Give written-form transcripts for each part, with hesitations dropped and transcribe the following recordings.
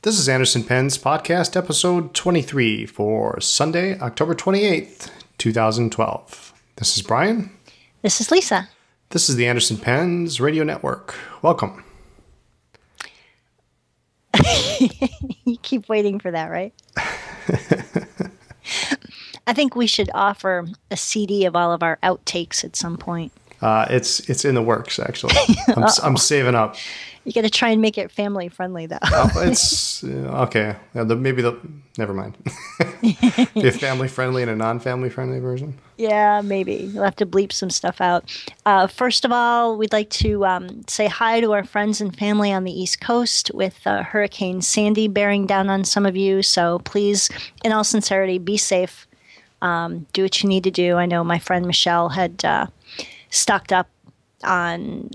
This is Anderson Pens Podcast, episode 23 for Sunday, October 28th, 2012. This is Brian. This is Lisa. This is the Anderson Pens Radio Network. Welcome. You keep waiting for that, right? I think we should offer a CD of all of our outtakes at some point. It's in the works, actually. I'm saving up. You got to try and make it family friendly, though. It's okay. Never mind. Be a family friendly and a non-family friendly version. Yeah, maybe you'll have to bleep some stuff out. First of all, we'd like to say hi to our friends and family on the East Coast with Hurricane Sandy bearing down on some of you. So please, in all sincerity, be safe. Do what you need to do. I know my friend Michelle had stocked up on,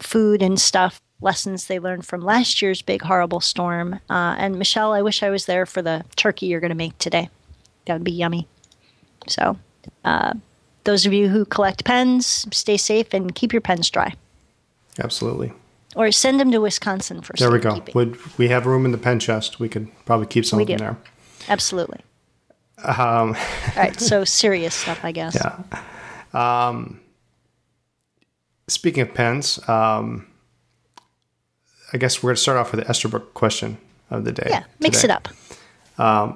food and stuff. Lessons they learned from last year's big, horrible storm. And Michelle, I wish I was there for the turkey you're going to make today. That would be yummy. So those of you who collect pens, stay safe and keep your pens dry. Absolutely. Or send them to Wisconsin for There we go. safekeeping. We have room in the pen chest. We could probably keep some of them there. Absolutely. All right, so serious stuff, I guess. Yeah. Speaking of pens, I guess we're going to start off with the Esterbrook question of the day. Yeah, mix it up. I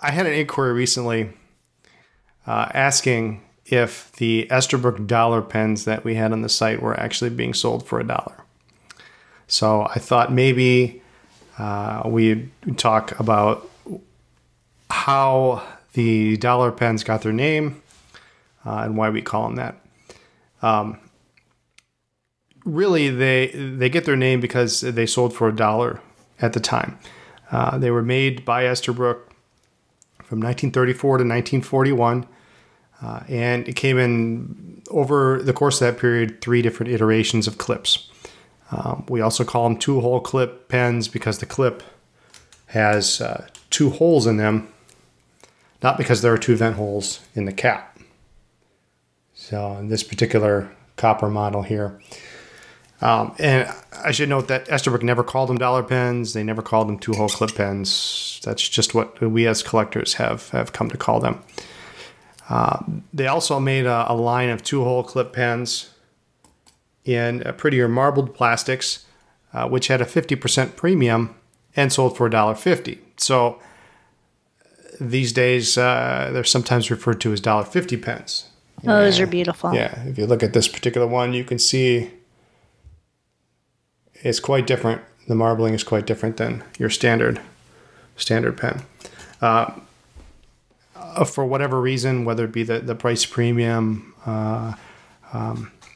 had an inquiry recently asking if the Esterbrook Dollar Pens that we had on the site were actually being sold for $1. So I thought maybe we'd talk about how the dollar pens got their name and why we call them that. Really, they get their name because they sold for $1 at the time. They were made by Esterbrook from 1934 to 1941, and it came in, over the course of that period, 3 different iterations of clips. We also call them two-hole clip pens because the clip has 2 holes in them, not because there are 2 vent holes in the cap. So in this particular copper model here. And I should note that Esterbrook never called them dollar pens. They never called them two-hole clip pens. That's just what we as collectors have come to call them. They also made a line of two-hole clip pens in prettier marbled plastics, which had a 50% premium and sold for $1.50. So these days, they're sometimes referred to as $1.50 pens. Oh, those are beautiful. Yeah, if you look at this particular one, you can see it's quite different. The marbling is quite different than your standard pen. For whatever reason, whether it be the price premium, the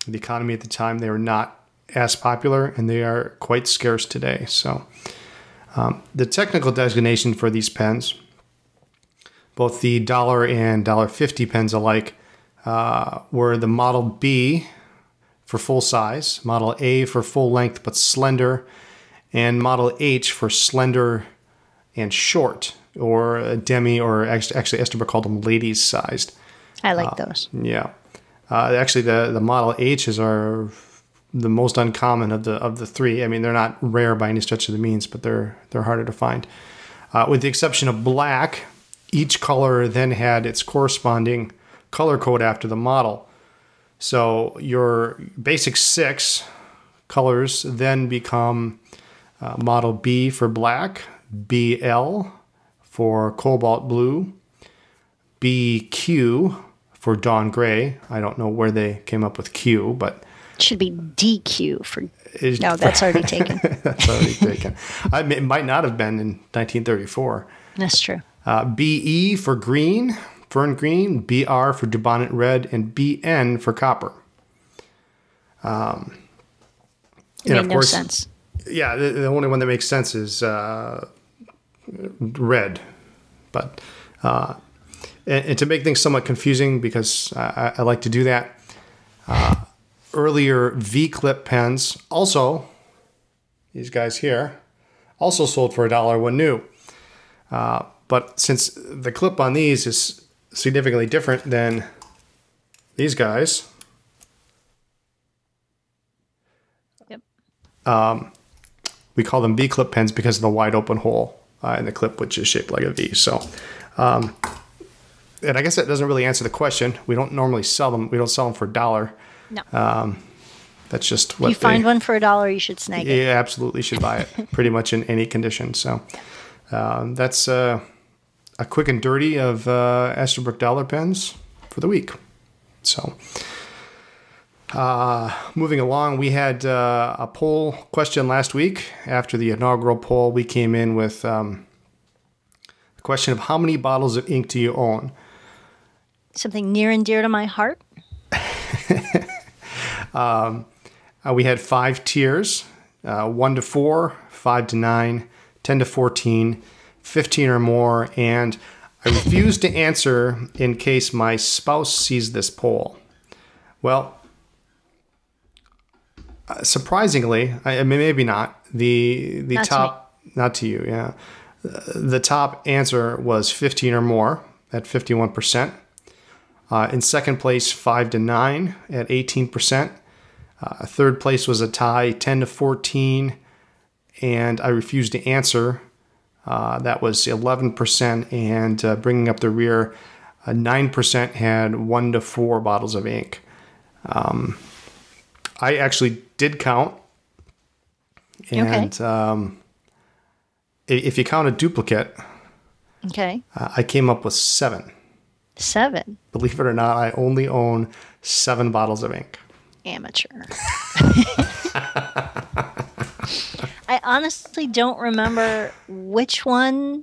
economy at the time, they were not as popular, and they are quite scarce today. So the technical designation for these pens, both the dollar and $1.50 pens alike, were the Model B for full size, Model A for full length but slender, and Model H for slender and short, or a demi, or actually Esterbrook called them ladies sized. I like those. Yeah. Actually, the Model H's are the most uncommon of the 3. I mean, they're not rare by any stretch of the means, but they're harder to find. With the exception of black, each color then had its corresponding color code after the model. So your basic 6 colors then become Model B for black, BL for cobalt blue, BQ for dawn gray. I don't know where they came up with Q, but it should be DQ for... No, that's already taken. That's already taken. It might not have been in 1934. That's true. BE for green, fern green, BR for dubonnet red, and BN for copper. And of course, no sense. Yeah, the only one that makes sense is red. But and to make things somewhat confusing, because I like to do that, earlier V-clip pens, also these guys here, also sold for $1 when new. But since the clip on these is significantly different than these guys, we call them V-clip pens because of the wide open hole in the clip, which is shaped like a V. So, and I guess that doesn't really answer the question. We don't normally sell them. We don't sell them for $1. No. That's just what you find one for $1, you should snag it. Yeah, absolutely should buy it pretty much in any condition. So that's a quick and dirty of Esterbrook Dollar Pens for the week. So moving along, we had a poll question last week. After the inaugural poll, we came in with the question of how many bottles of ink do you own? Something near and dear to my heart. We had 5 tiers, 1 to 4, 5 to 9, 10 to 14, 15 or more, and I refuse to answer in case my spouse sees this poll. Well, surprisingly, I mean, maybe not. The not top, not to you, yeah. The top answer was 15 or more at 51%. In second place, 5 to 9 at 18%. Third place was a tie, 10 to 14, and I refused to answer. That was 11%, and bringing up the rear, 9% had 1 to 4 bottles of ink. I actually did count, and if you count a duplicate, I came up with 7. 7? Believe it or not, I only own 7 bottles of ink. Amateur. I honestly don't remember which one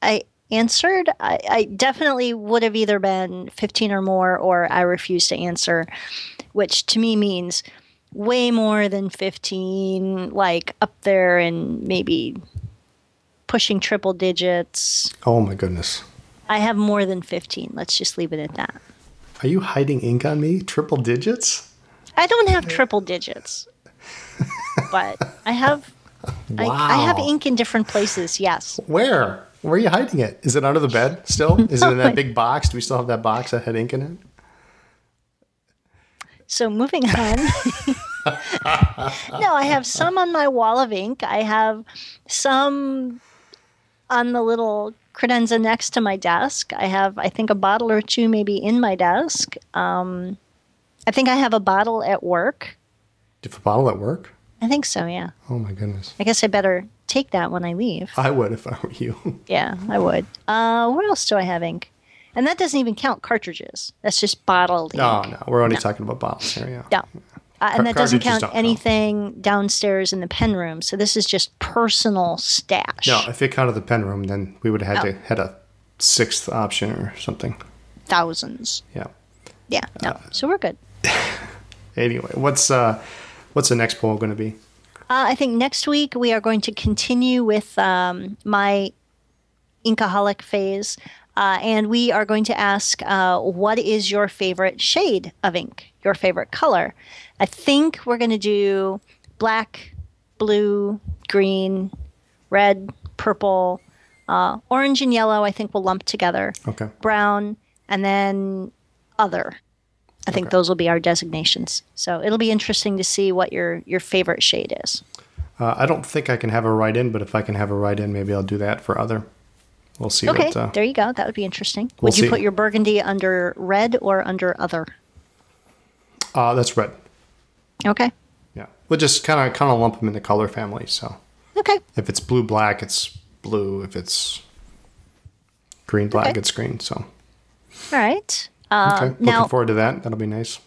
I answered. I definitely would have either been 15 or more, or I refused to answer, which to me means way more than 15, like up there and maybe pushing triple digits. Oh my goodness. I have more than 15. Let's just leave it at that. Are you hiding ink on me? Triple digits? I don't have triple digits, but I have. Wow. I have ink in different places. Yes. Where? Where are you hiding it? Is it under the bed still? Is it in that big box? Do we still have that box that had ink in it? So moving on. No, I have some on my wall of ink. I have some on the little credenza next to my desk. I have, I think, a bottle or two maybe in my desk. I think I have a bottle at work. Do you have a bottle at work? I think so, yeah. Oh my goodness. I guess I better take that when I leave. I would if I were you. Yeah, I would. Where else do I have ink? And that doesn't even count cartridges. That's just bottled ink. No, we're only talking about bottles here, yeah. No. And that doesn't count anything downstairs in the pen room. So this is just personal stash. No, if it counted the pen room, then we would have had a 6th option or something. Thousands. Yeah. Yeah, no. So we're good. Anyway, what's the next poll going to be? I think next week we are going to continue with my Inkaholic phase. And we are going to ask, what is your favorite shade of ink? Your favorite color? I think we're going to do black, blue, green, red, purple, orange and yellow. I think we'll lump together. Okay. Brown, and then other. I think those will be our designations. So it'll be interesting to see what your favorite shade is. I don't think I can have a write-in, but if I can have a write-in, maybe I'll do that for other. We'll see. Okay, there you go. That would be interesting. Would you put your burgundy under red or under other? That's red. Okay. Yeah, we'll just kind of lump them in the color family. So. Okay. If it's blue black, it's blue. If it's green black, it's green. So. All right. Okay. Looking forward to that. That'll be nice.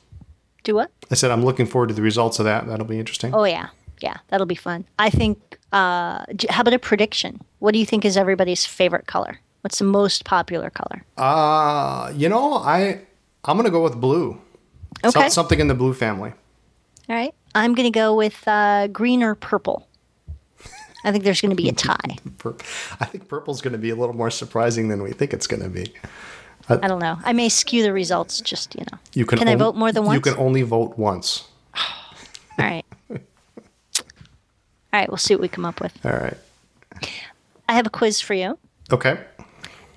Do what? I said I'm looking forward to the results of that. That'll be interesting. Oh yeah, yeah, that'll be fun. I think. How about a prediction? What do you think is everybody's favorite color? What's the most popular color? I'm gonna go with blue. Okay. Something in the blue family. All right. I'm gonna go with green or purple. I think there's gonna be a tie. I think purple's gonna be a little more surprising than we think it's gonna be. I don't know. I may skew the results. Just Can I vote more than once? You can only vote once. All right. All right, we'll see what we come up with. All right. I have a quiz for you. Okay.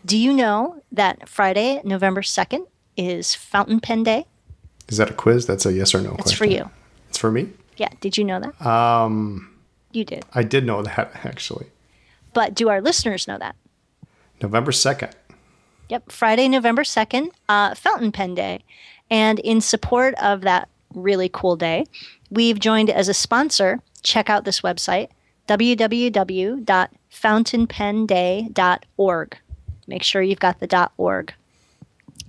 Do you know that Friday, November 2nd, is Fountain Pen Day? Is that a quiz? That's a yes or no question. It's for you. It's for me? Yeah. Did you know that? You did. I did know that, actually. But do our listeners know that? November 2nd. Yep, Friday, November 2nd, Fountain Pen Day. And in support of that really cool day, we've joined as a sponsor. Check out this website, www.fountainpenday.org. Make sure you've got the .org.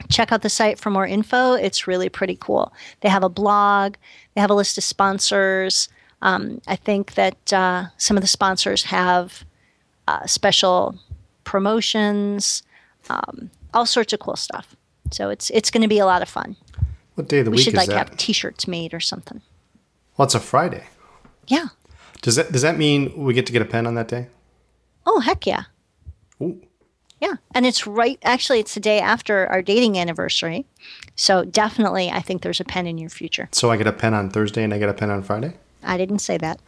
Check out the site for more info. It's really pretty cool. They have a blog. They have a list of sponsors. I think that some of the sponsors have special promotions, all sorts of cool stuff. So it's going to be a lot of fun. What day of the week is that? We should have T-shirts made or something. Well, it's a Friday. Yeah. Does that mean we get to get a pen on that day? Oh, heck yeah. Ooh. Yeah. And it's actually, it's the day after our dating anniversary. So definitely, I think there's a pen in your future. So I get a pen on Thursday and I get a pen on Friday? I didn't say that.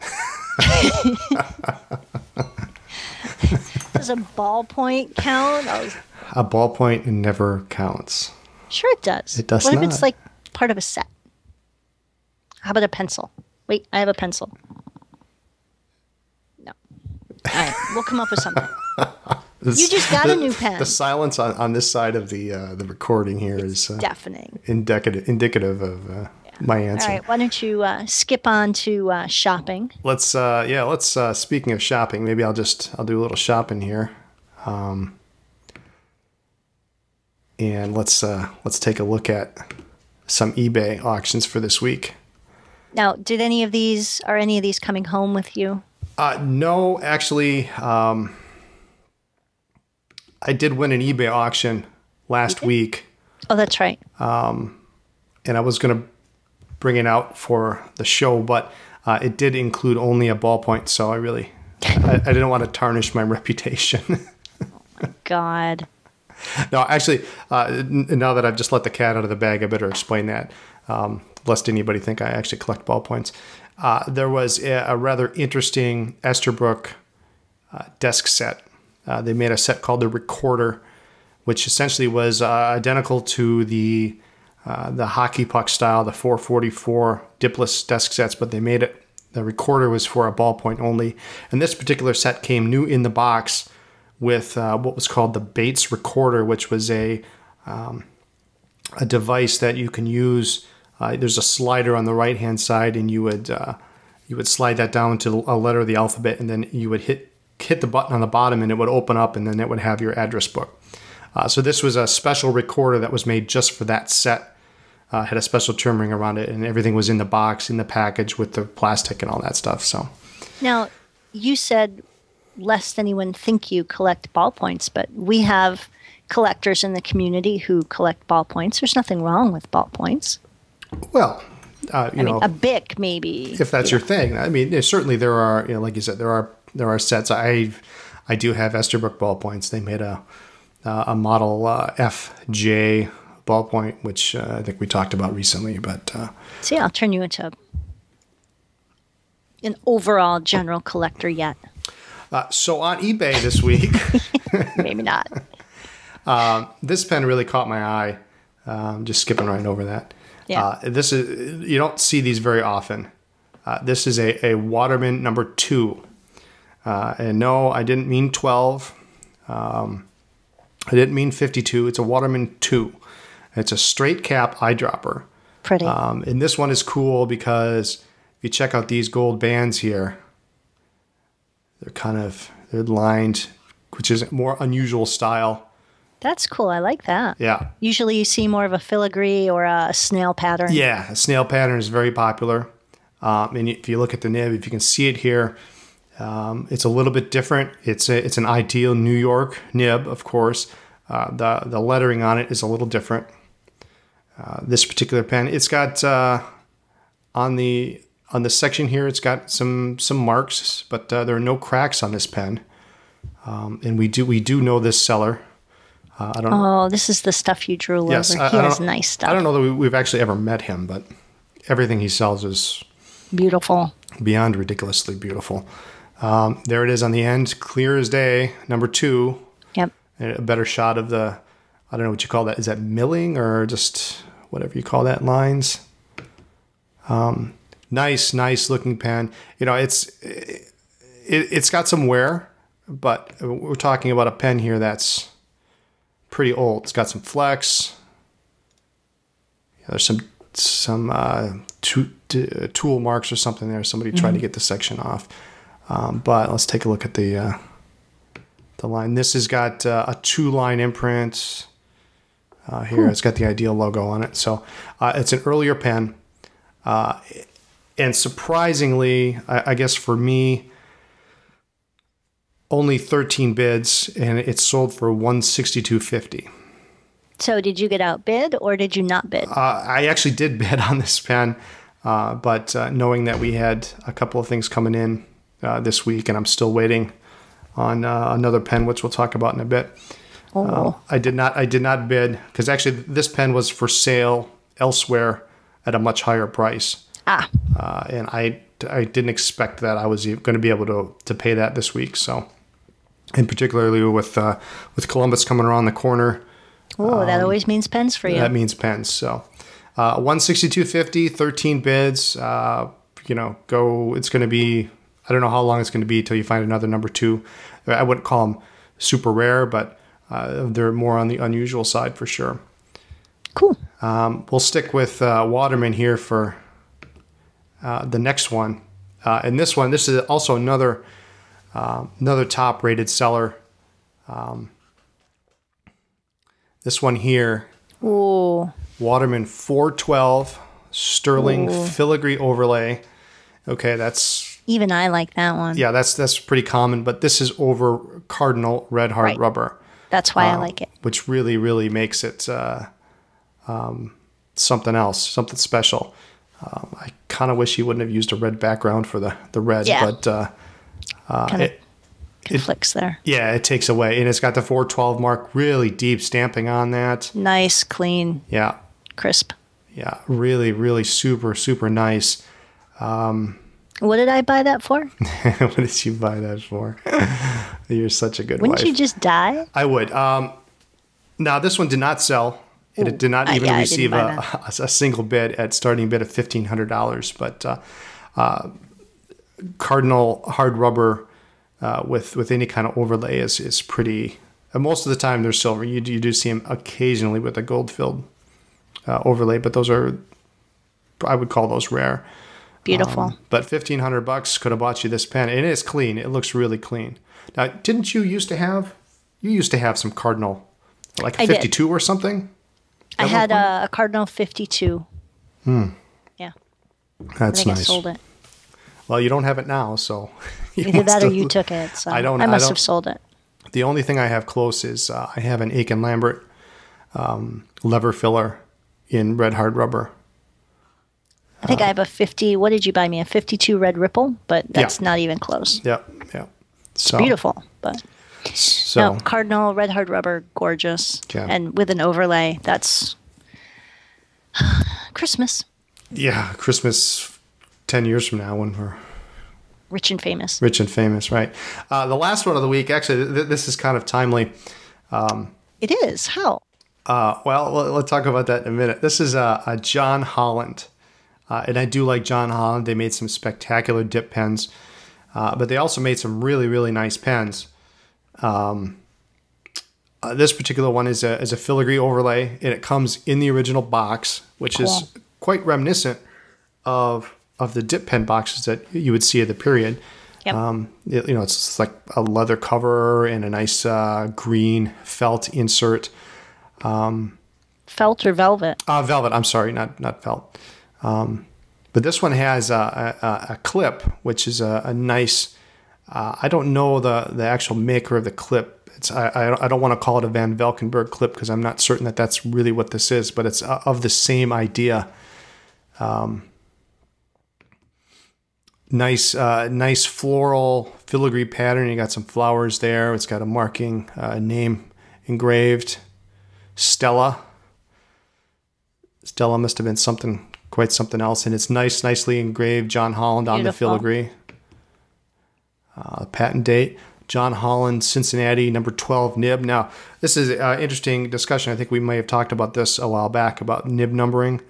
Does a ballpoint count? A ballpoint never counts. Sure it does. It does not. What if it's like part of a set? How about a pencil? Wait, I have a pencil. No. All right, we'll come up with something. You just got a new pen. The silence on this side of the recording here is deafening. Indicative of my answer. All right, why don't you skip on to shopping? Let's speaking of shopping, maybe I'll do a little shopping here. And let's take a look at some eBay auctions for this week. Now, are any of these coming home with you? No, actually, I did win an eBay auction last week. Oh, that's right. And I was going to bring it out for the show, but it did include only a ballpoint, so I didn't want to tarnish my reputation. Oh my God. No, actually, now that I've just let the cat out of the bag, I better explain that, lest anybody think I actually collect ballpoints. There was a rather interesting Esterbrook desk set. They made a set called the Recorder, which essentially was identical to the hockey puck style, the 444 dipless desk sets, but they made it. The Recorder was for a ballpoint only, and this particular set came new in the box with what was called the Bates Recorder, which was a device that you can use. There's a slider on the right-hand side, and you would slide that down to a letter of the alphabet, and then you would hit the button on the bottom, and it would open up, and then it would have your address book. So this was a special recorder that was made just for that set. Had a special trim ring around it, and everything was in the box, in the package with the plastic and all that stuff. So now, you said lest anyone think you collect ballpoints, but we have collectors in the community who collect ballpoints. There's nothing wrong with ballpoints. Well, I mean, a Bic maybe. If that's your thing. I mean, certainly there are, like you said, there are sets. I do have Esterbrook ballpoints. They made a model FJ ballpoint, which I think we talked about recently. But see, I'll turn you into an overall general collector yet. So on eBay this week, maybe not. This pen really caught my eye. Just skipping right over that. Yeah. You don't see these very often. This is a Waterman number 2. And no, I didn't mean 12. I didn't mean 52. It's a Waterman 2. It's a straight cap eyedropper. Pretty. And this one is cool because if you check out these gold bands here, they're lined, which is a more unusual style. That's cool. I like that. Yeah. Usually you see more of a filigree or a snail pattern. Yeah, a snail pattern is very popular. And if you look at the nib, if you can see it here, it's a little bit different. It's an ideal New York nib, of course. The lettering on it is a little different. This particular pen, it's got on the section here, it's got some marks, but there are no cracks on this pen. And we do know this seller. I don't know. Oh, this is the stuff you drool over. He has nice stuff. I don't know that we've actually ever met him, but everything he sells is beautiful, beyond ridiculously beautiful. There it is on the end, clear as day, number 2. Yep. A better shot of the, I don't know what you call that. Is that milling or just whatever you call that, lines? Nice looking pen. You know, it's got some wear, but we're talking about a pen here that's pretty old. It's got some flex. There's some tool marks or something there. Somebody tried to get the section off. But let's take a look at the line. This has got a 2-line imprint here. It's got the Ideal logo on it. So it's an earlier pen. And surprisingly, I guess for me, only 13 bids, and it sold for $162.50. So did you get outbid or did you not bid? I actually did bid on this pen, but knowing that we had a couple of things coming in this week, and I'm still waiting on another pen, which we'll talk about in a bit. I did not bid because actually this pen was for sale elsewhere at a much higher price. And I didn't expect that I was going to be able to pay that this week. So, and particularly with Columbus coming around the corner. Oh, that always means pens for you. That means pens. So, $162.50, 13 bids. Go. It's going to be. I don't know how long it's going to be till you find another number 2. I wouldn't call them super rare, but they're more on the unusual side for sure. Cool. We'll stick with Waterman here for the next one. And this is also another top-rated seller. This one here, Ooh. Waterman 412 sterling filigree overlay. Okay, that's even I like that one. Yeah, that's pretty common, but this is over Cardinal red hard rubber. That's why I like it. Which really makes it something else, something special. I kind of wish he wouldn't have used a red background for the red, but it conflicts there. Yeah, it takes away, and it's got the 412 mark, really deep stamping on that. Nice, clean. Yeah, crisp. Yeah, really super nice. What did I buy that for? What did you buy that for? You're such a good Wouldn't wife. you just die? I would. Now, this one did not sell. It did not even receive a single bid at starting bid of $1,500. But Cardinal hard rubber with any kind of overlay is pretty. Most of the time, they're silver. You do see them occasionally with a gold-filled overlay, but those are, I would call those rare. Beautiful. But $1,500 could have bought you this pen. And it is clean. It looks really clean. Now, didn't you used to have? You used to have some Cardinal, like a 52 or something. I had a Cardinal 52. Yeah. That's nice. I sold it. Well, you don't have it now, so either that or you took it. So I must have sold it. The only thing I have close is I have an Aiken Lambert lever filler in red hard rubber. I think I have a 50. What did you buy me? A 52 red ripple, but that's not even close. Yep. It's beautiful, but so no, Cardinal red hard rubber, gorgeous, and with an overlay. That's Christmas. Yeah, Christmas 10 years from now when we're rich and famous. Rich and famous, right? The last one of the week, actually, this is kind of timely. It is. How? Well, let's talk about that in a minute. This is a John Holland. And I do like John Holland. They made some spectacular dip pens, but they also made some really nice pens. This particular one is a filigree overlay, and it comes in the original box, which is quite reminiscent of the dip pen boxes that you would see at the period. Yep. It's like a leather cover and a nice green felt insert. Felt or velvet? Velvet. I'm sorry, not felt. But this one has a clip, which is a nice. I don't know the actual maker of the clip. I don't want to call it a Van Valkenburg clip because I'm not certain that that's really what this is, but it's of the same idea. Nice floral filigree pattern. You got some flowers there. It's got a marking, name engraved. Stella. Stella must have been quite something else, and it's nicely engraved. John Holland on the filigree. Patent date. John Holland, Cincinnati, number 12 nib. Now, this is an interesting discussion. I think we may have talked about this a while back about nib numbering.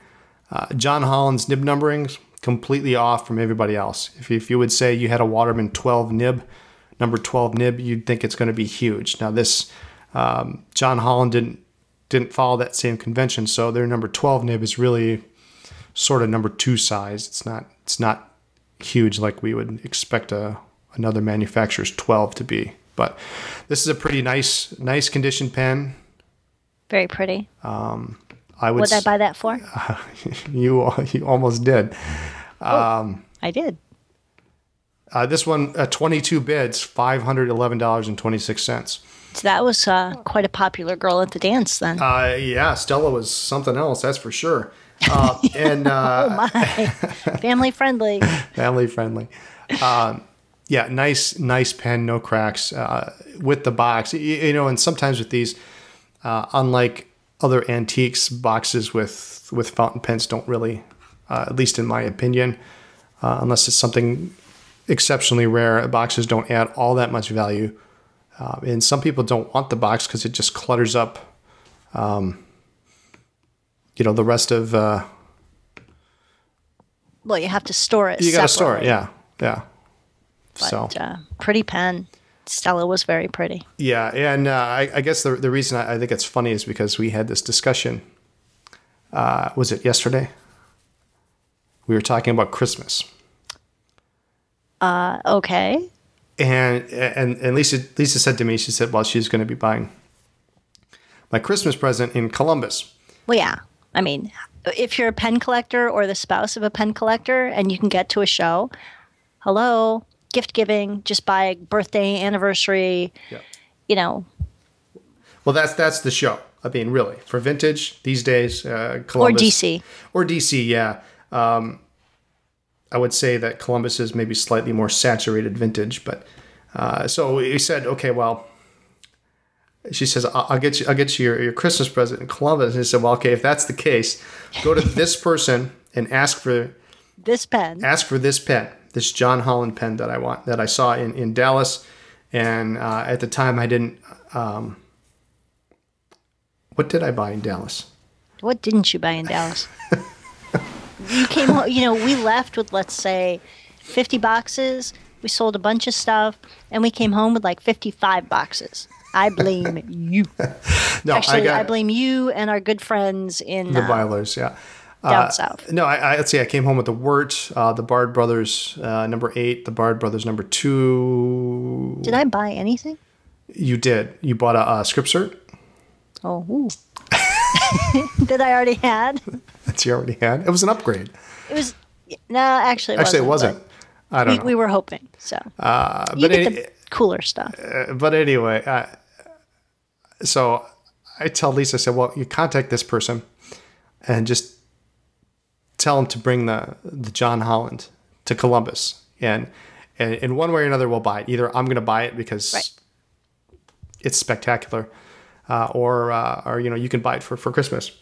John Holland's nib numbering completely off from everybody else. If you would say you had a Waterman 12 nib, number 12 nib, you'd think it's going to be huge. Now this John Holland didn't follow that same convention, so their number 12 nib is really sort of number 2 size. It's not huge like we would expect another manufacturer's 12 to be. But this is a pretty nice condition pen. Very pretty. What did I buy that for? You almost did. I did. This one, 22 bids, $511.26. So that was quite a popular girl at the dance then. Yeah, Stella was something else, that's for sure. Oh my, family friendly. Family friendly. Yeah, nice pen, no cracks. With the box, and sometimes with these, unlike other antiques, boxes with fountain pens don't really, at least in my opinion, unless it's something exceptionally rare, boxes don't add all that much value. And some people don't want the box because it just clutters up, the rest of. Well, you have to store it. You got to store it, yeah. But, pretty pen. Stella was very pretty. Yeah, and I guess the reason I think it's funny is because we had this discussion. Was it yesterday? We were talking about Christmas. Okay. And Lisa said to me, she said, well, she's going to be buying my Christmas present in Columbus. Well, yeah. I mean, if you're a pen collector or the spouse of a pen collector and you can get to a show, hello, gift giving, just buy birthday, anniversary, Well, that's the show. I mean, really, for vintage these days, Columbus. Or DC, yeah. I would say that Columbus is maybe slightly more saturated vintage, but so we said, okay, well, she says, I'll get you your Christmas present in Columbus. And I said, well, okay, if that's the case, go to this person and ask for this pen. This John Holland pen that I saw in Dallas. And at the time I didn't, what did I buy in Dallas? What didn't you buy in Dallas? You came home, we left with, let's say, 50 boxes. We sold a bunch of stuff, and we came home with like 55 boxes. I blame you. No, actually, I blame you and our good friends in the Weilers, yeah. Down south. No, let's see. I came home with the Wirt, the Bard Brothers number 8, the Bard Brothers number 2. Did I buy anything? You did. You bought a script cert. Oh, ooh. That I already had. That you already had. It was an upgrade. It was actually it wasn't. I don't know. We were hoping so. You get the cooler stuff. But anyway, so I tell Lisa, I said, well, you contact this person and just tell him to bring the John Holland to Columbus, and in one way or another we'll buy it. Either I'm going to buy it because it's spectacular, or you can buy it for Christmas.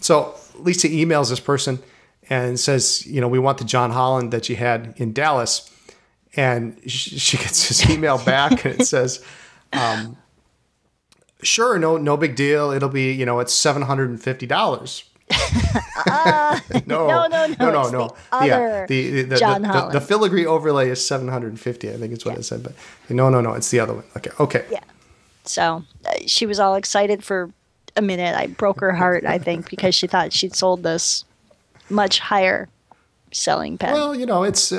So Lisa emails this person and says, we want the John Holland that you had in Dallas, and she gets this email back and it says, sure, no big deal. It'll be it's $750. No. The John Holland. The filigree overlay is $750. I think it's what it said, but no, it's the other one. Okay. Yeah. So she was all excited for a minute. I broke her heart, I think, because she thought she'd sold this much higher selling pen. Well, it's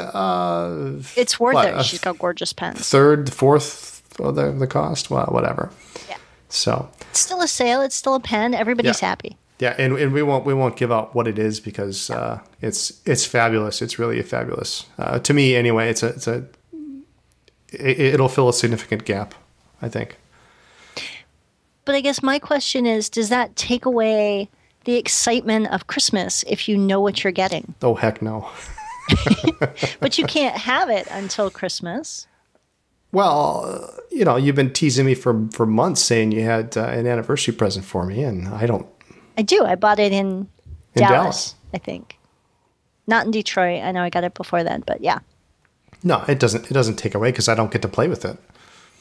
worth it. She's got gorgeous pens. Third, fourth of the cost. Well, whatever. Yeah. So it's still a sale. It's still a pen. Everybody's happy. Yeah, and we won't give out what it is because it's fabulous. It's really fabulous to me anyway. It'll fill a significant gap, I think. But I guess my question is, does that take away the excitement of Christmas if you know what you're getting? Oh, heck no. But you can't have it until Christmas. Well, you've been teasing me for months saying you had an anniversary present for me, and I don't. I do. I bought it in Dallas, I think. Not in Detroit. I know I got it before then, but yeah. No, it doesn't take away because I don't get to play with it.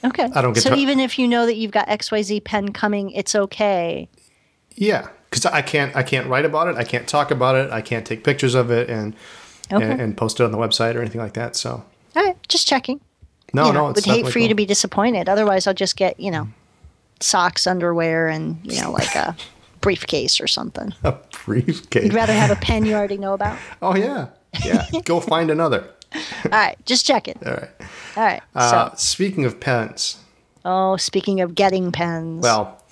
Okay. I don't get so even if you know that you've got XYZ pen coming, it's okay. Yeah, because I can't write about it. I can't talk about it. I can't take pictures of it, and Okay. and post it on the website or anything like that. So, All right, just checking. no, You know, no, it's would hate definitely for you cool. to be disappointed. Otherwise, I'll just get, socks, underwear, and, like a briefcase or something. A briefcase. You'd rather have a pen you already know about? Oh, yeah. Yeah. Go find another. All right, just checking. All right. All right. So, Speaking of pens, speaking of getting pens. well,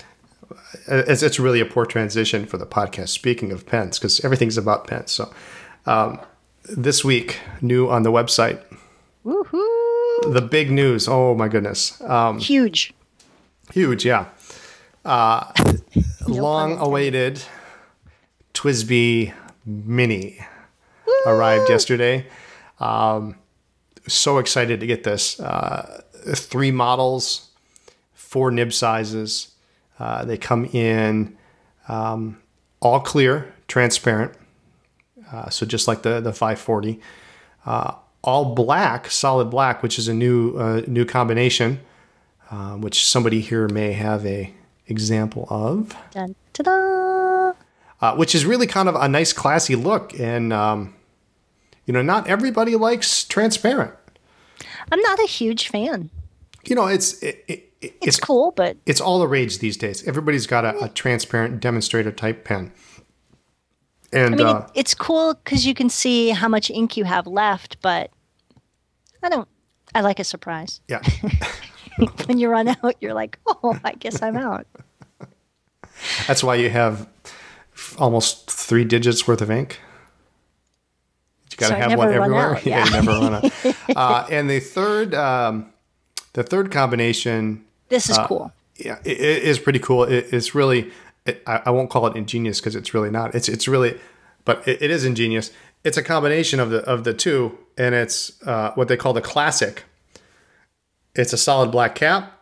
it's really a poor transition for the podcast. Speaking of pens, because everything's about pens. So this week, new on the website, Woohoo! the big news. Oh, my goodness. Huge. Huge, yeah. Long awaited TWSBI Mini arrived yesterday. So excited to get this. 3 models, 4 nib sizes. They come in all clear, transparent. So just like the 540. All black, solid black, which is a new combination, which somebody here may have a example of. Dun, ta-da! Which is really kind of a nice, classy look. And, not everybody likes transparent. I'm not a huge fan. It's Cool, but it's all the rage these days. Everybody's got a transparent demonstrator type pen. And it's cool because you can see how much ink you have left, but I like a surprise. yeah, When you run out, you're like, oh, I guess I'm out. that's why you have almost 3 digits worth of ink. You got to So I have never one run everywhere. out, Yeah, yeah. you never run out. And the third combination. This is cool. Yeah, it is pretty cool. It's really, I won't call it ingenious because it's really not. It's really, but it is ingenious. It's a combination of the two, and it's what they call the classic. It's a solid black cap,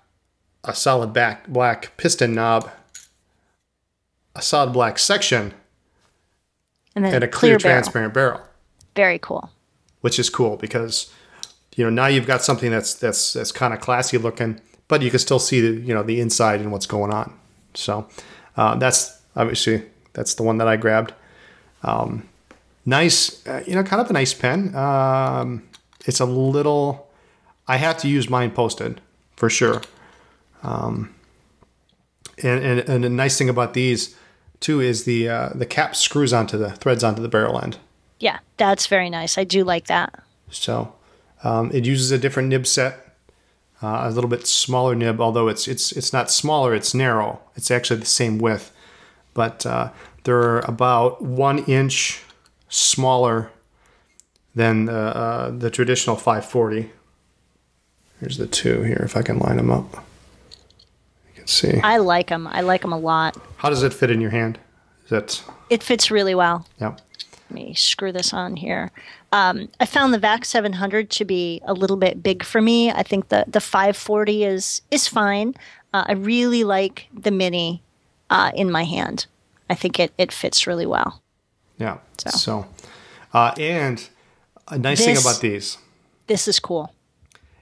a solid black piston knob, a solid black section, And then and a clear barrel. transparent barrel, Very cool. which is cool because now you've got something that's kind of classy looking, but you can still see the inside and what's going on. So that's obviously that's the one that I grabbed. Nice, kind of a nice pen. It's a little. I have to use mine posted for sure. And the nice thing about these too is the cap screws onto the threads onto the barrel end. Yeah, that's very nice. I do like that. So it uses a different nib set, a little bit smaller nib, although it's not smaller, it's narrow. It's actually the same width, but they're about 1 inch smaller than the traditional 540. Here's the 2 here, if I can line them up. You can see. I like them. I like them a lot. How does it fit in your hand? Is that? It fits really well. Yeah. Let me screw this on here. I found the VAC 700 to be a little bit big for me. I think the 540 is fine. I really like the Mini in my hand. I think it fits really well. Yeah. So and a nice thing about these This is cool.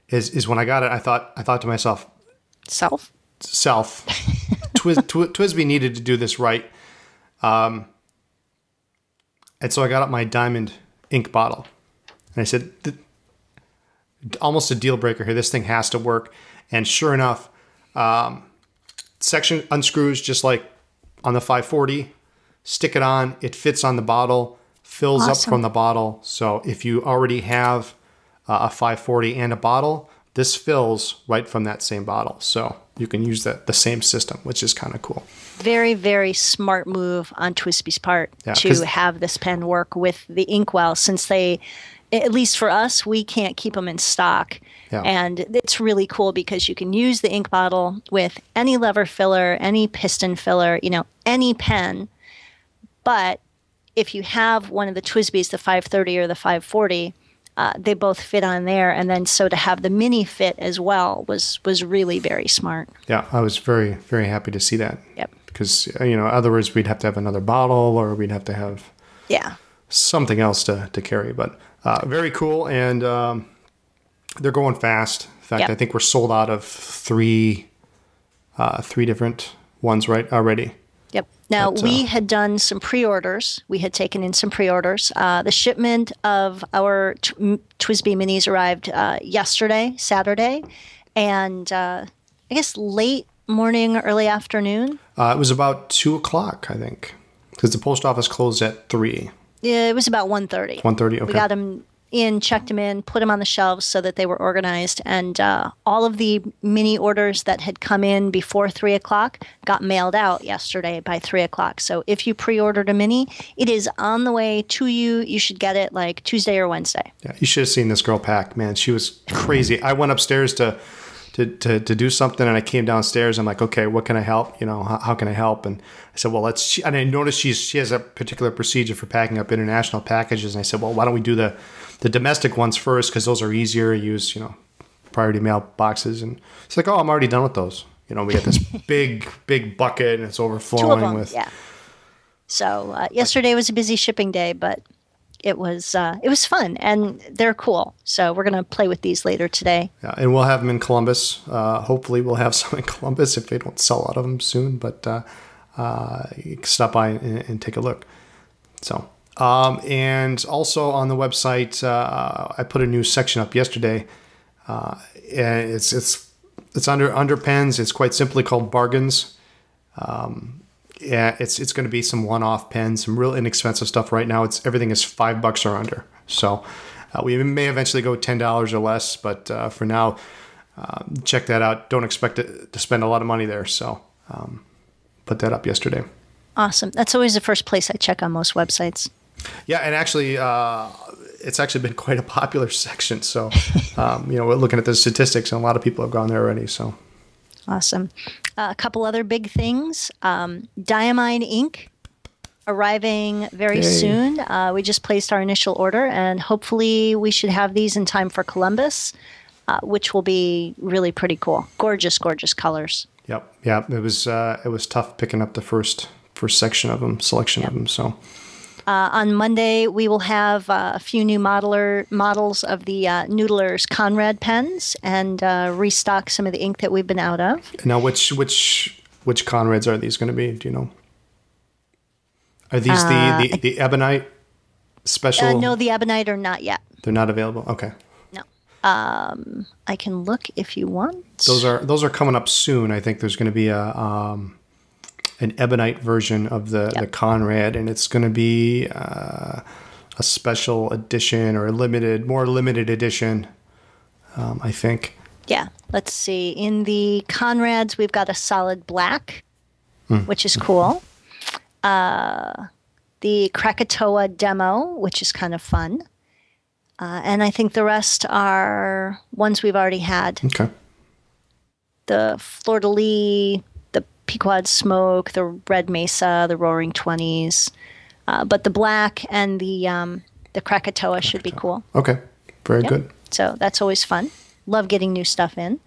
is when I got it, I thought to myself, Self? TWSBI needed to do this right. And so I got up my diamond ink bottle. And I said, almost a deal breaker here. This thing has to work. And sure enough, section unscrews just like on the 540. Stick it on. It fits on the bottle. Fills up from the bottle. So if you already have a 540 and a bottle, this fills right from that same bottle. So you can use the same system, which is kind of cool. Very, very smart move on TWSBI's part to have this pen work with the inkwell, since they, at least for us, we can't keep them in stock. Yeah. And it's really cool because you can use the ink bottle with any lever filler, any piston filler, any pen. But if you have one of the TWSBIs, the 530 or the 540, they both fit on there. And then so to have the Mini fit as well was really very smart. Yeah, I was very, very happy to see that. Yep. Because, otherwise we'd have to have another bottle or we'd have to have something else to carry. But very cool. And they're going fast. In fact, I think we're sold out of three different ones already. Yep. Now, But, we had done some pre-orders. We had taken in some pre-orders. The shipment of our TWSBI Minis arrived yesterday, Saturday, and I guess late morning, early afternoon. it was about 2 o'clock, I think, because the post office closed at 3. Yeah, it was about 1:30. 1:30, okay. We got them in, checked them in, put them on the shelves so that they were organized. And all of the mini orders that had come in before 3 o'clock got mailed out yesterday by 3 o'clock. So if you pre-ordered a mini, it is on the way to you. You should get it like Tuesday or Wednesday. Yeah, you should have seen this girl pack, man. She was crazy. I went upstairs to do something, and I came downstairs. I'm like, okay, what can I help? You know, how can I help? And I said, well, and I noticed she has a particular procedure for packing up international packages. And I said, well, why don't we do the domestic ones first, because those are easier. Use, you know, priority mail boxes. And it's like, oh, I'm already done with those. You know, we got this big bucket, and it's overflowing 2 of them, with. yeah. So yesterday was a busy shipping day, but it was fun, and they're cool. So we're gonna play with these later today. Yeah, and we'll have them in Columbus. Hopefully, we'll have some in Columbus if they don't sell out of them soon. But you can stop by and take a look. So. And also on the website, I put a new section up yesterday, and it's under pens. It's quite simply called bargains. Yeah, it's going to be some one-off pens, some real inexpensive stuff. Right now, everything is $5 or under. So we may eventually go $10 or less, but for now, check that out. Don't expect to spend a lot of money there. So put that up yesterday. Awesome. That's always the first place I check on most websites. Yeah, and actually, it's actually been quite a popular section. So, you know, we're looking at the statistics, and a lot of people have gone there already. So, awesome. A couple other big things. Diamine ink arriving very soon. We just placed our initial order, and hopefully we should have these in time for Columbus, which will be really pretty cool. Gorgeous, gorgeous colors. Yep. Yeah, it was tough picking up the first selection of them. So. On Monday, we will have a few new models of the Noodler's Conrad pens and restock some of the ink that we've been out of. Now, which Conrads are these going to be? Do you know? Are these the Ebonite special? No, the Ebonite are not yet. They're not available? Okay. No. I can look if you want. Those are coming up soon. I think there's going to be an Ebonite version of the Conrad, and it's going to be a special edition or more limited edition, I think. Yeah, let's see. In the Conrads, we've got a solid black, which is cool. The Krakatoa demo, which is kind of fun. And I think the rest are ones we've already had. Okay. The Fleur-de-Lis, Pequod Smoke, the Red Mesa, the Roaring 20s. But the black and the Krakatoa should be cool. Okay. Very good. So that's always fun. Love getting new stuff in.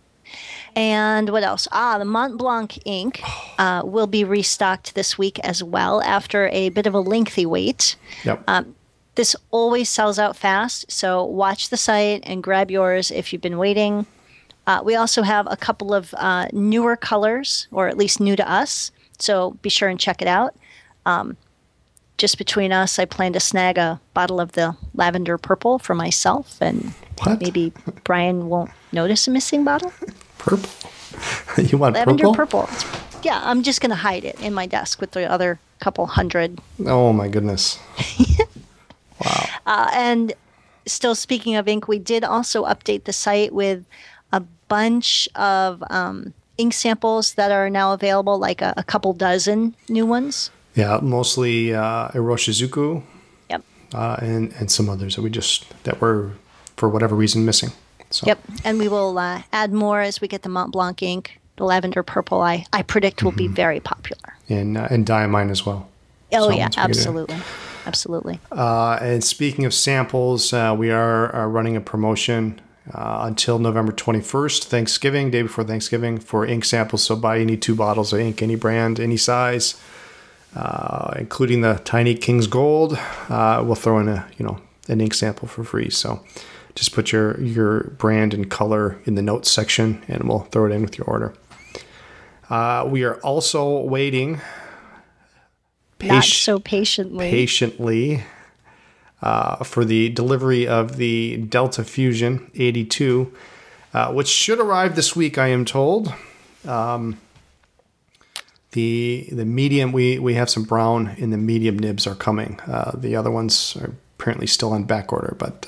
And what else? The Mont Blanc ink will be restocked this week as well after a bit of a lengthy wait. Yep. This always sells out fast, so watch the site and grab yours if you've been waiting. We also have a couple of newer colors, or at least new to us, so be sure and check it out. Just between us, I plan to snag a bottle of the lavender purple for myself, and maybe Brian won't notice a missing bottle. Purple? You want lavender purple? Yeah, I'm just going to hide it in my desk with the other couple hundred. Oh, my goodness. Wow. And still speaking of ink, we did also update the site with a bunch of ink samples that are now available, like a couple dozen new ones. Yeah, mostly Iroshizuku. Yep. And some others that were for whatever reason missing. So. Yep, and we will add more as we get the Mont Blanc ink. The lavender purple, I predict, will be very popular. And Diamine as well. Oh, yeah, absolutely. Absolutely. And speaking of samples, we are running a promotion until November 21st, Thanksgiving, day before Thanksgiving, for ink samples. So buy any 2 bottles of ink, any brand, any size, including the Tiny King's Gold. We'll throw in an ink sample for free. So just put your brand and color in the notes section, and we'll throw it in with your order. We are also waiting not so patiently. For the delivery of the Delta Fusion 82, which should arrive this week, I am told. The medium, we have some brown in the medium nibs are coming. The other ones are apparently still on back order, but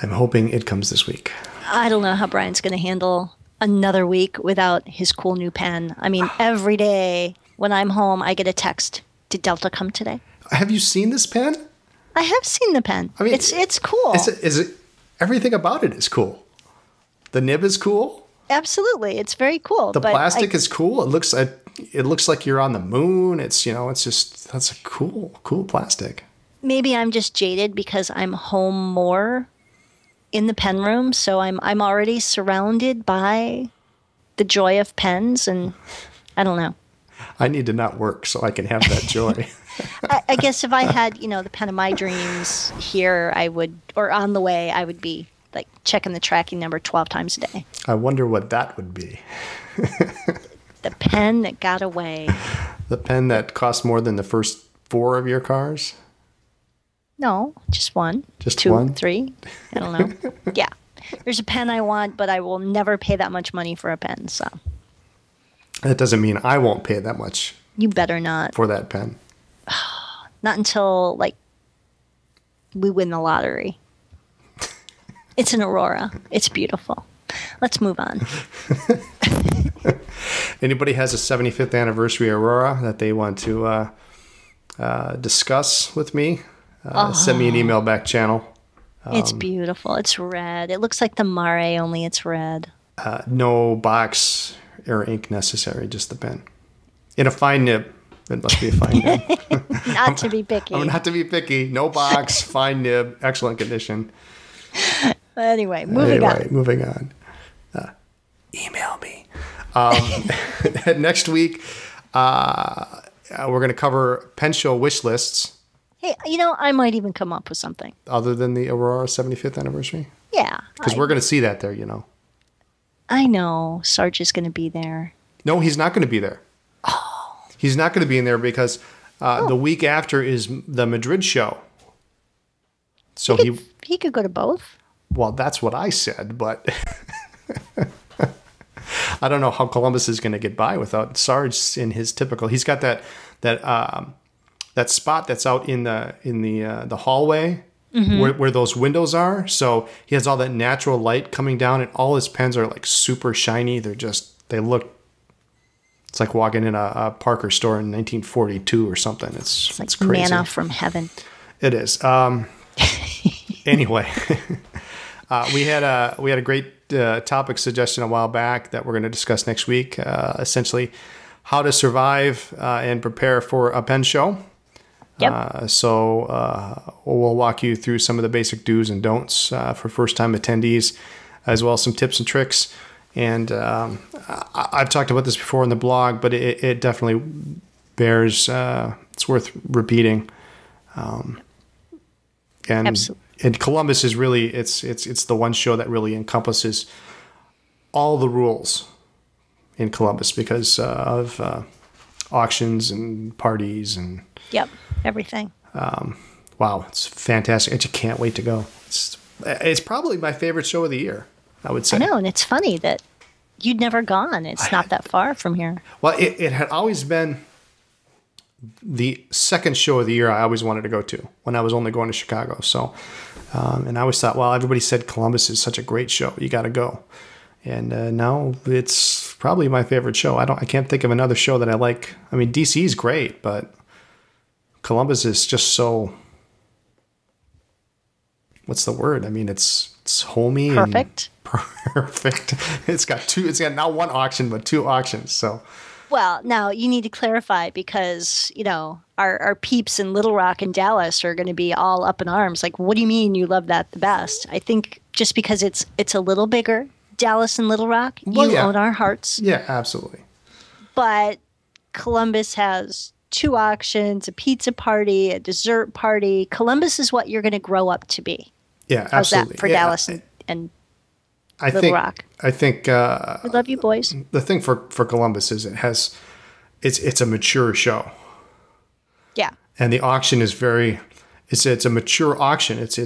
I'm hoping it comes this week. I don't know how Brian's going to handle another week without his cool new pen. I mean, every day when I'm home, I get a text. Did Delta come today? Have you seen this pen? I have seen the pen. I mean, it's cool. Is it? Everything about it is cool. The nib is cool. Absolutely, it's very cool. The plastic is cool. It looks like you're on the moon. It's that's a cool plastic. Maybe I'm just jaded because I'm home more in the pen room, so I'm already surrounded by the joy of pens, and I don't know. I need to not work so I can have that joy. I guess if I had, the pen of my dreams here, or on the way, I would be like checking the tracking number 12 times a day. I wonder what that would be. The pen that got away. The pen that cost more than the first 4 of your cars? No, just one. Just 2, one? 3. I don't know. Yeah. There's a pen I want, but I will never pay that much money for a pen, so. That doesn't mean I won't pay that much. You better not. For that pen. Not until, we win the lottery. It's an Aurora. It's beautiful. Let's move on. Anybody has a 75th anniversary Aurora that they want to discuss with me, send me an email back channel. It's beautiful. It's red. It looks like the Mare, only it's red. No box or ink necessary, just the pen. In a fine nib. It must be a fine nib. Not to be picky. Not to be picky. No box, fine nib, excellent condition. Anyway, moving on. Email me. Next week, we're going to cover pen show wish lists. Hey, I might even come up with something. Other than the Aurora 75th anniversary? Yeah. Because we're going to see that there, I know. Sarge is going to be there. No, he's not going to be there. Oh. He's not going to be in there because the week after is the Madrid show. So he could go to both. Well, that's what I said, but I don't know how Columbus is going to get by without Sarge in his typical. He's got that spot that's out in the hallway where those windows are. So he has all that natural light coming down, and all his pens are super shiny. They look. It's like walking in a Parker store in 1942 or something. It's like crazy. Manna from heaven. It is. Anyway, we had a great topic suggestion a while back that we're going to discuss next week. Essentially, how to survive and prepare for a pen show. Yep. So we'll walk you through some of the basic do's and don'ts for first-time attendees, as well as some tips and tricks. And I've talked about this before in the blog, but it definitely bears. It's worth repeating. Absolutely. And Columbus is really it's the one show that really encompasses all the rules in Columbus because of auctions and parties and. Yep, everything. Wow, it's fantastic! I just can't wait to go. It's probably my favorite show of the year. I would say. I know, and it's funny that you'd never gone. It's not that far from here. Well, it had always been the second show of the year I always wanted to go to when I was only going to Chicago. So, and I always thought, well, everybody said Columbus is such a great show. You got to go. And now it's probably my favorite show. I can't think of another show that I like. I mean, DC is great, but Columbus is just so. What's the word? I mean, it's homey. Perfect. Perfect. It's got not one auction, but 2 auctions. So. Well, now you need to clarify because, our peeps in Little Rock and Dallas are going to be all up in arms. Like, what do you mean you love that the best? I think just because it's a little bigger, Dallas and Little Rock, you own our hearts. Yeah, absolutely. But Columbus has 2 auctions, a pizza party, a dessert party. Columbus is what you're going to grow up to be. Yeah, How's absolutely. that for Dallas and Little Rock? I think we love you, boys. The thing for Columbus is it's a mature show. And the auction is it's a mature auction. It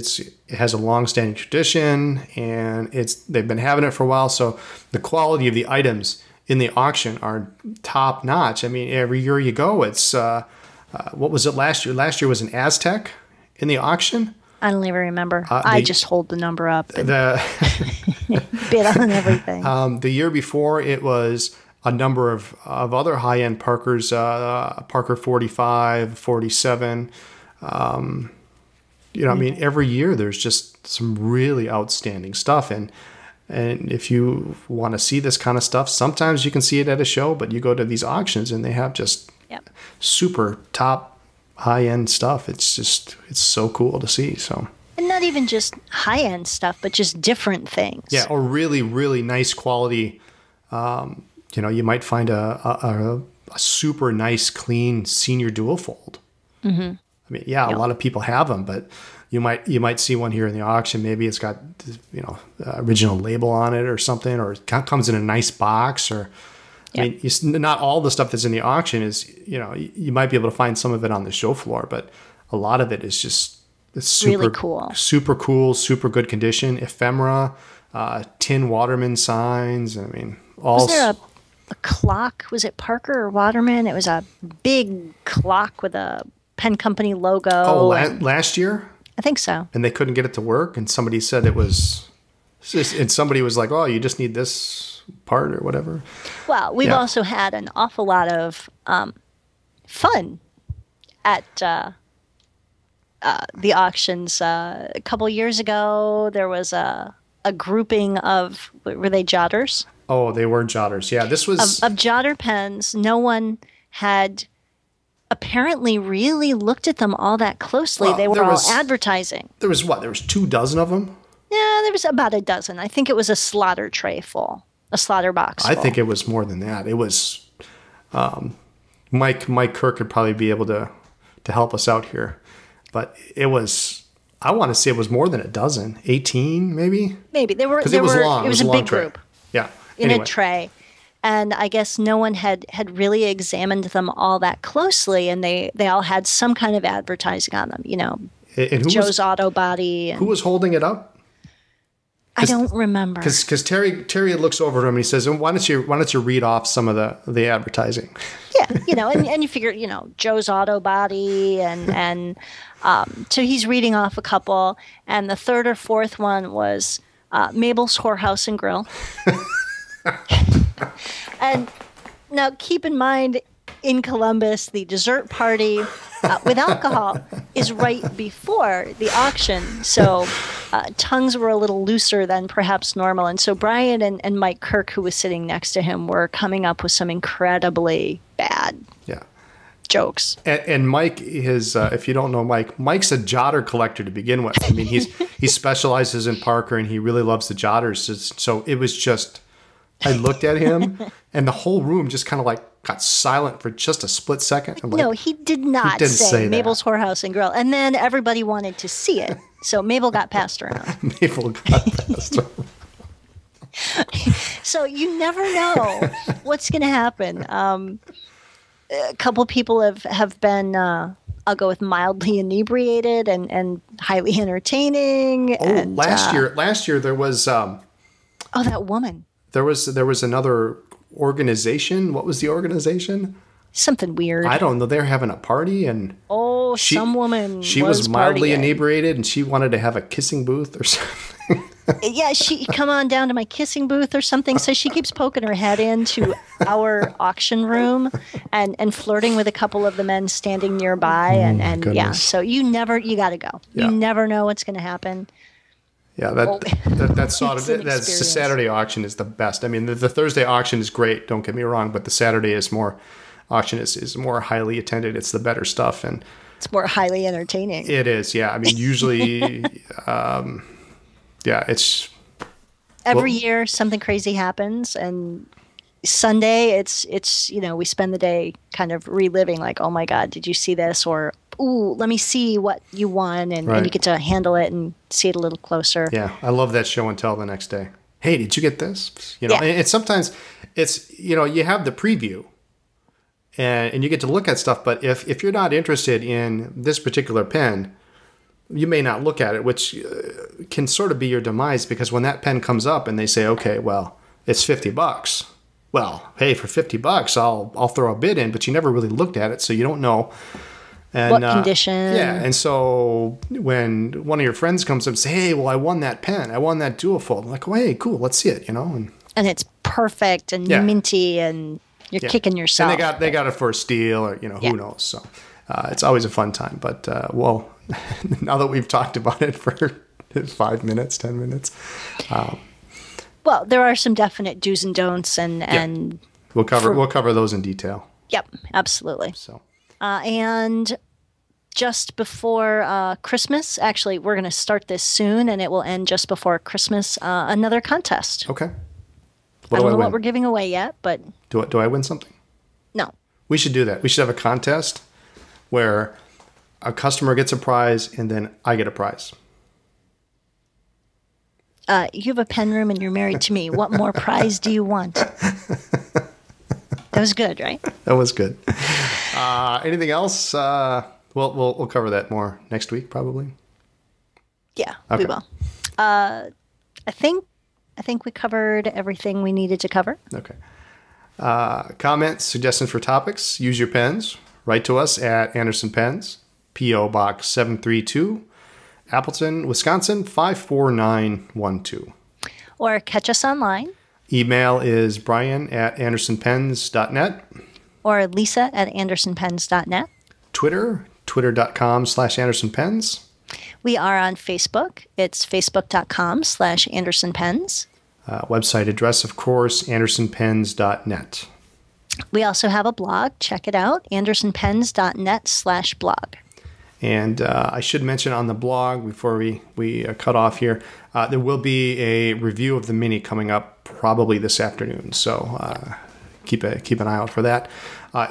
has a long-standing tradition, and they've been having it for a while. So the quality of the items in the auction are top notch. I mean, every year you go, it's what was it last year? Last year was an Aztec in the auction. I don't even remember. I just hold the number up and bid on everything. The year before, it was a number of other high-end Parkers, Parker 45, 47. I mean, every year there's just some really outstanding stuff. And if you want to see this kind of stuff, sometimes you can see it at a show, but you go to these auctions and they have just super top high-end stuff. It's so cool to see. So, and not even just high-end stuff, but just different things. Yeah, or really, really nice quality. You might find a super nice, clean senior dual fold. Mm-hmm. I mean, a lot of people have them, but you might see one here in the auction. Maybe it's got original label on it or something, or it comes in a nice box. Or I mean, not all the stuff that's in the auction is you might be able to find some of it on the show floor, but a lot of it is just super really cool, super good condition, ephemera, tin Waterman signs. I mean, was there a clock? Was it Parker or Waterman? It was a big clock with a pen company logo. Oh, last year? I think so. And they couldn't get it to work, and somebody said it was, and somebody was like, "Oh, you just need this part or whatever." Well, we've also had an awful lot of fun at the auctions. A couple years ago, there was a grouping of, were they jotters? Oh, they were jotters. Yeah, this was of jotter pens. No one had apparently really looked at them all that closely. Well, they were all advertising. There was 24 of them? Yeah, there was about a dozen. I think it was a slaughter tray full, a slaughter box full. I think it was more than that. It was Mike Kirk could probably be able to help us out here. But it was, I want to say it was more than a dozen, 18 maybe? Maybe. It was long. It was a big group. Yeah. In a tray. And I guess no one had really examined them all that closely, and they all had some kind of advertising on them, and Joe's Auto Body. And who was holding it up? I don't remember. Because Terry looks over to him and he says, "Why don't you read off some of the advertising?" Yeah, and you figure, Joe's Auto Body, and so he's reading off a couple, and the third or fourth one was Mabel's Whorehouse and Grill. And now keep in mind, in Columbus, the dessert party with alcohol is right before the auction. So tongues were a little looser than perhaps normal. And so Brian and Mike Kirk, who was sitting next to him, were coming up with some incredibly bad jokes. And Mike is, if you don't know Mike's a jotter collector to begin with. I mean, he specializes in Parker, and he really loves the jotters. So it was just... I looked at him, and the whole room just kind of got silent for just a split second. No, he did not say Mabel's Whorehouse and Grill. And then everybody wanted to see it, so Mabel got passed around. Mabel got passed around. So you never know what's going to happen. A couple people have been, I'll go with mildly inebriated and highly entertaining. Oh, and, last year there was... that woman. There was another organization. What was the organization? Something weird. I don't know. They're having a party, and some woman. She was mildly inebriated, and she wanted to have a kissing booth or something. Yeah, she come on down to my kissing booth or something. So she keeps poking her head into our auction room and flirting with a couple of the men standing nearby, and So you got to go. Yeah. You never know what's going to happen. Yeah, that's the Saturday auction is the best. I mean, the Thursday auction is great. Don't get me wrong, but the Saturday auction is more highly attended. It's the better stuff, and it's more highly entertaining. It is, yeah. I mean, usually, it's every year something crazy happens, and Sunday it's we spend the day kind of reliving, like, oh my God, did you see this? Or ooh, let me see what you won, and you get to handle it and see it a little closer. Yeah, I love that show and tell the next day. Hey, did you get this? And sometimes it's you have the preview, and you get to look at stuff. But if you're not interested in this particular pen, you may not look at it, which can sort of be your demise, because when that pen comes up and they say, okay, well, it's $50. Well, hey, for $50, I'll throw a bid in, but you never really looked at it, so you don't know. And, what condition? Yeah, and so when one of your friends comes up and says, hey, well, I won that pen. I won that dual fold. I'm like, well, hey, cool, let's see it, you know. And it's perfect and minty, and you're kicking yourself. And they got it for a steal, or, you know, who knows. So it's always a fun time. But, well, now that we've talked about it for 5 minutes, 10 minutes. Well, there are some definite do's and don'ts, and we'll cover those in detail. Yep, absolutely. So. And just before Christmas, actually, we're going to start this soon, and it will end just before Christmas. Another contest. Okay. I don't know what we're giving away yet, but do I win something? No. We should do that. We should have a contest where a customer gets a prize and then I get a prize. You have a pen room and you're married to me. What more prize do you want? That was good, right? That was good. Anything else? We'll cover that more next week, probably. Yeah, we will. I think we covered everything we needed to cover. Okay. Comments, suggestions for topics, use your pens. Write to us at Anderson Pens, P.O. Box 732, Appleton, Wisconsin 54912. Or catch us online. Email is brian@andersonpens.net. Or lisa@andersonpens.net. Twitter, twitter.com/andersonpens. We are on Facebook. It's facebook.com/andersonpens. Website address, of course, andersonpens.net. We also have a blog. Check it out, andersonpens.net/blog. And I should mention on the blog, before we cut off here, there will be a review of the Mini coming up probably this afternoon. So keep an eye out for that.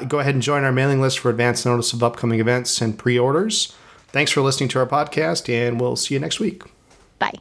Go ahead and join our mailing list for advance notice of upcoming events and pre-orders. Thanks for listening to our podcast, and we'll see you next week. Bye.